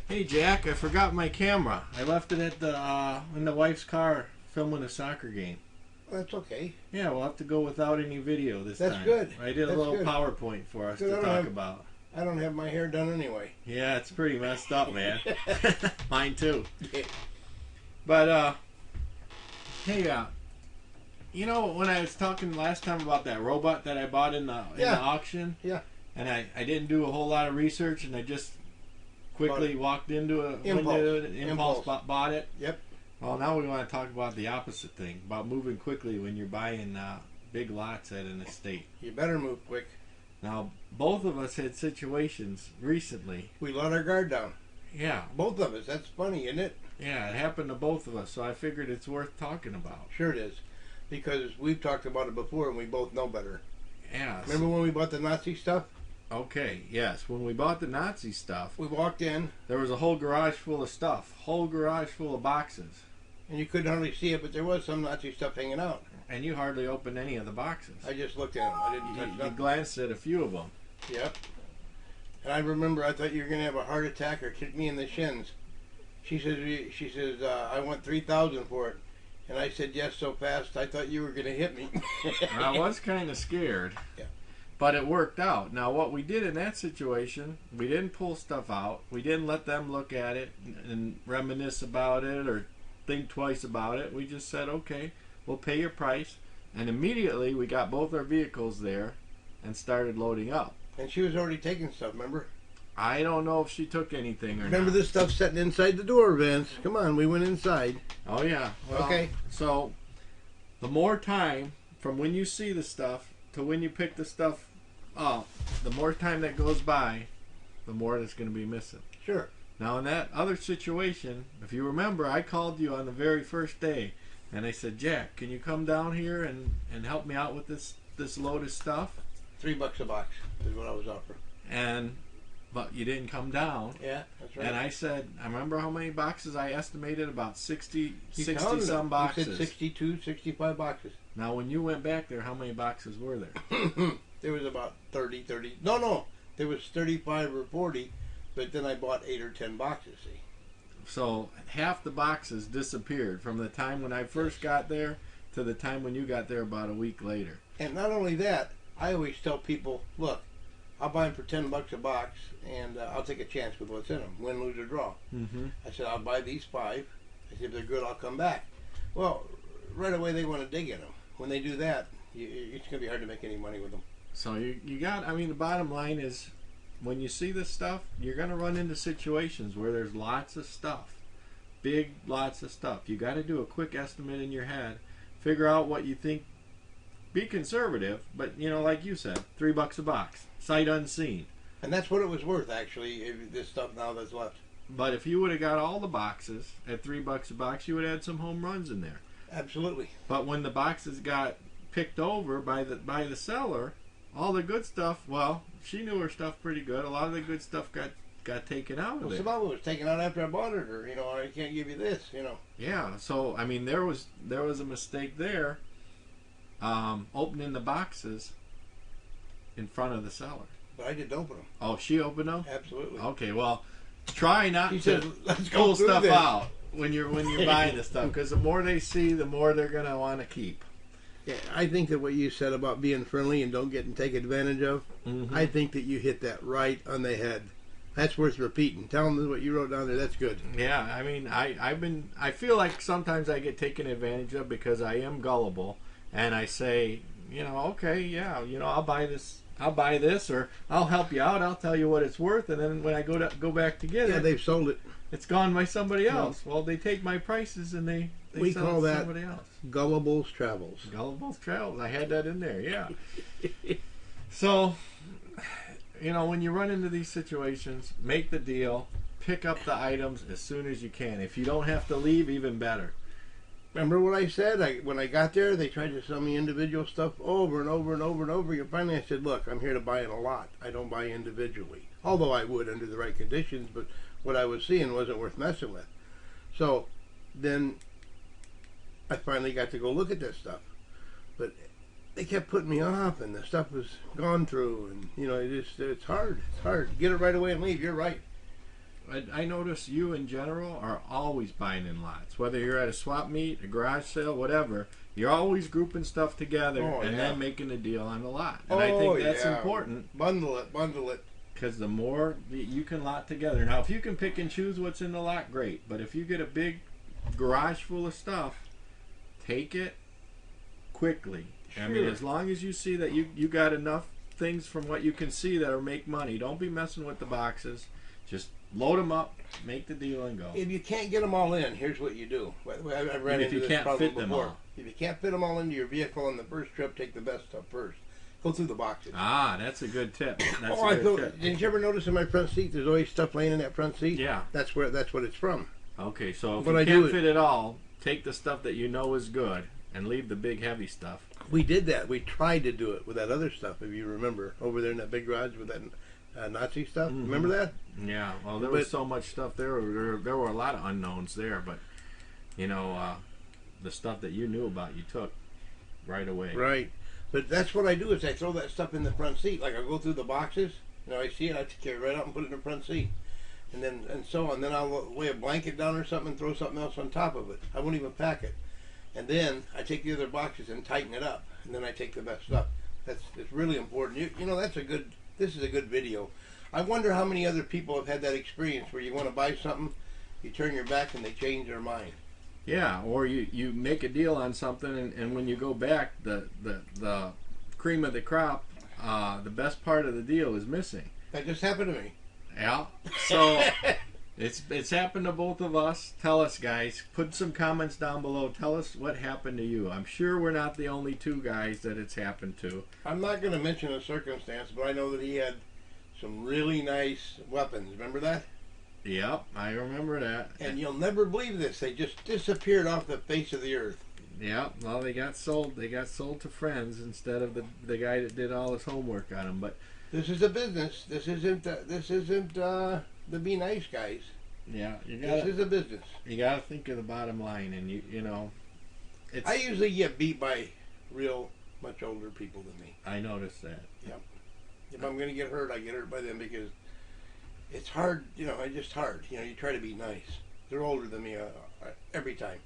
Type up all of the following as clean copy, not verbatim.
Hey Jack, I forgot my camera. I left it at the in the wife's car filming a soccer game. That's okay. Yeah, we'll have to go without any video this That's time. good. I did a That's little good. PowerPoint for us Good, to I don't talk have- about. I don't have my hair done anyway. Yeah, it's pretty messed up, man. Mine too. Yeah. But hey, you know when I was talking last time about that robot that I bought in the Yeah. auction? Yeah. And I didn't do a whole lot of research, and I just quickly walked into a Impulse. bought it. Yep. Well, now we want to talk about the opposite thing, about moving quickly when you're buying big lots at an estate. You better move quick. Now, both of us had situations recently. We let our guard down. Yeah, Both of us. That's funny, isn't it? yeah, it happened to both of us, so I figured it's worth talking about. Sure it is. Because we've talked about it before and we both know better. Yeah. Remember when we bought the Nazi stuff? Okay, yes. When we bought the Nazi stuff, We walked in there was a whole garage full of stuff, whole garage full of boxes, and you couldn't hardly see it, but there was some Nazi stuff hanging out. and you hardly opened any of the boxes. I just looked at them. I didn't touch You nothing. glanced at a few of them. Yep. And I remember I thought you were going to have a heart attack or kick me in the shins. She says, I want 3,000 for it. And I said yes so fast I thought you were going to hit me. I was kind of scared. Yeah. But it worked out. Now, what we did in that situation, we didn't pull stuff out. We didn't let them look at it and reminisce about it or think twice about it. We just said, okay, we'll pay your price. And immediately we got both our vehicles there and started loading up. And she was already taking stuff, remember? I don't know if she took anything or Remember not. this stuff sitting inside the door, Vince? Come on, we went inside. Oh, yeah. Well, Okay. So, the more time from when you see the stuff to when you pick the stuff up, the more time that goes by, the more that's going to be missing. Sure. Now, in that other situation, if you remember, I called you on the very first day, and I said, Jack, can you come down here and help me out with this load of stuff? $3 a box is what I was offering. But you didn't come down. Yeah, that's right. And I said, I remember how many boxes I estimated, about 60 You 60 counted them. some boxes. You said 62, 65 boxes. Now, when you went back there, how many boxes were there? There was about 30. No. There was 35 or 40, but then I bought 8 or 10 boxes, see. So half the boxes disappeared from the time when I first got there to the time when you got there about a week later. And not only that, I always tell people, look, I'll buy them for $10 a box, and I'll take a chance with what's in them, win, lose, or draw. Mm-hmm. I said, I'll buy these 5. I said, if they're good, I'll come back. Well, right away they want to dig in them. When they do that, it's going to be hard to make any money with them. So you got, I mean, the bottom line is, when you see this stuff, you're going to run into situations where there's lots of stuff. Big lots of stuff. You got to do a quick estimate in your head. Figure out what you think. Be conservative, but, you know, like you said, $3 a box. Sight unseen. And that's what it was worth, actually, this stuff now that's left. But if you would have got all the boxes at $3 a box, you would have had some home runs in there. Absolutely. But when the boxes got picked over by the seller, all the good stuff, well, she knew her stuff pretty good. A lot of the good stuff got taken out of Well, it. some of it was taken out after I bought it, or, I can't give you this, Yeah, so I mean there was a mistake there, opening the boxes in front of the seller. But I didn't open them. Oh, she opened them? Absolutely. Okay, well, try not She to said, let's go pull through stuff this. out when you're buying this stuff, because the more they see, the more they're gonna want to keep. Yeah, I think that what you said about being friendly and don't get and take advantage of, Mm-hmm. I think that you hit that right on the head. That's worth repeating. Tell them what you wrote down there. That's good. Yeah, I mean, I feel like sometimes I get taken advantage of because I am gullible, and I say, okay, yeah, I'll buy this, or I'll help you out. I'll tell you what it's worth, and then when I go back to get Yeah, it, they've sold it. it's gone by somebody else. Well, they take my prices and they We sell call it to that somebody else. Gullibles Travels. Gullible's Travels. I had that in there, yeah. So, when you run into these situations, make the deal. Pick up the items as soon as you can. If you don't have to leave, even better. Remember what I said? When I got there, they tried to sell me individual stuff over and over and over and over again. Finally, I said, look, I'm here to buy in a lot. I don't buy individually. Although I would under the right conditions, but what I was seeing wasn't worth messing with. So then I finally got to go look at this stuff. But they kept putting me off, and the stuff was gone through, and it's hard. It's hard. Get it right away and leave. You're right. I notice you in general are always buying in lots. Whether you're at a swap meet, a garage sale, whatever, you're always grouping stuff together and then making a deal on the lot. And I think that's important. Bundle it. Because the more you can lot together. Now, if you can pick and choose what's in the lot, great. But if you get a big garage full of stuff, take it quickly. Sure. I mean, as long as you see that you got enough things from what you can see that'll make money. Don't be messing with the boxes. Just load them up, make the deal, and go. If you can't get them all in, here's what you do. I've ran into this problem before. If you can't fit them all into your vehicle on the first trip, take the best stuff first. Go through the boxes. Ah, that's a good tip. That's a good tip. Did you ever notice in my front seat, there's always stuff laying in that front seat? Yeah. That's what it's from. Okay, so if you can't fit it all, take the stuff that you know is good and leave the big heavy stuff. We did that. We tried to do it with that other stuff, if you remember, over there in that big garage with that Nazi stuff. Mm-hmm. Remember that? Yeah. Well, there was so much stuff there. There were a lot of unknowns there, but you know, the stuff that you knew about, you took right away. Right. But that's what I do is I throw that stuff in the front seat. Like I go through the boxes, I see it, I carry it right out and put it in the front seat. And so on. Then I'll lay a blanket down or something and throw something else on top of it. I won't even pack it. And then I take the other boxes and tighten it up. And then I take the best stuff. It's really important. You know, this is a good video. I wonder how many other people have had that experience where you want to buy something, you turn your back and they change their mind. Yeah, or you make a deal on something, and when you go back, the cream of the crop, the best part of the deal is missing. That just happened to me. Yeah. So it's happened to both of us. Tell us, guys. Put some comments down below. Tell us what happened to you. I'm sure we're not the only two guys that it's happened to. I'm not going to mention a circumstance, but I know that he had some really nice weapons. Remember that? Yep, I remember that. And you'll never believe this. They just disappeared off the face of the earth. Yeah, well, they got sold. They got sold to friends instead of the guy that did all his homework on them. But this is a business. This isn't the be nice guys. Yeah, this is a business. You got to think of the bottom line, and you know. I usually get beat by real much older people than me. I noticed that. Yep. If I'm going to get hurt, I get hurt by them because it's hard. It's just hard. You try to be nice. They're older than me every time.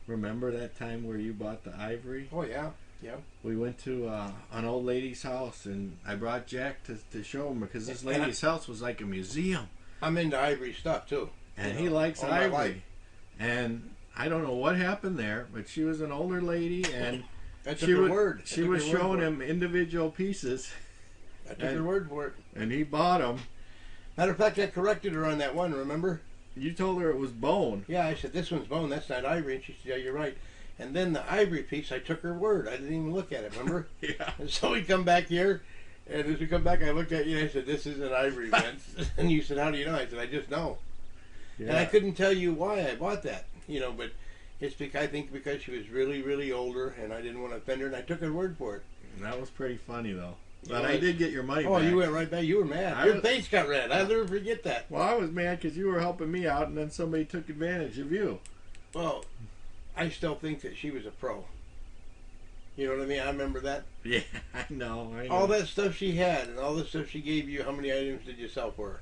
Remember that time where you bought the ivory? Oh, yeah. Yeah. We went to an old lady's house, and I brought Jack to show him because this lady's house was like a museum. I'm into ivory stuff, too. And he likes ivory. And I don't know what happened there, but she was an older lady, and she was showing him individual pieces. I took her word for it. And he bought them. Matter of fact, I corrected her on that one, remember? You told her it was bone. Yeah, I said, this one's bone, that's not ivory. And she said, yeah, you're right. And then the ivory piece, I took her word. I didn't even look at it, remember? Yeah. And so we come back here, and as we come back, I looked at you, and I said, this isn't ivory, Vince. And you said, how do you know? I said, I just know. Yeah. And I couldn't tell you why I bought that, but it's because I think because she was really, really older, and I didn't want to offend her, and I took her word for it. That was pretty funny, though. But I did get your money back. Oh, you went right back. You were mad. Your face got red. I'll never forget that. Well, I was mad because you were helping me out, and then somebody took advantage of you. Well, I still think that she was a pro. You know what I mean? I remember that. Yeah, I know. All that stuff she had and all the stuff she gave you, how many items did you sell for her?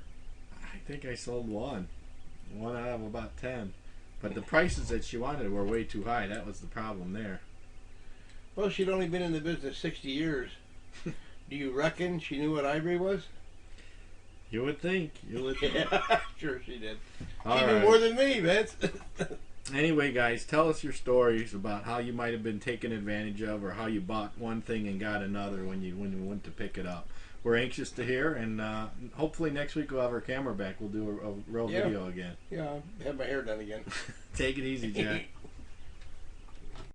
I think I sold one. One out of about 10. But the prices that she wanted were way too high. That was the problem there. Well, she'd only been in the business 60 years. Do you reckon she knew what ivory was? You would think. Yeah, sure she did. All Even more than me, Vince. Anyway, guys, tell us your stories about how you might have been taken advantage of, or how you bought one thing and got another when you went to pick it up. We're anxious to hear, and hopefully next week we'll have our camera back. We'll do a real video again. Yeah, I have my hair done again. Take it easy, Jack.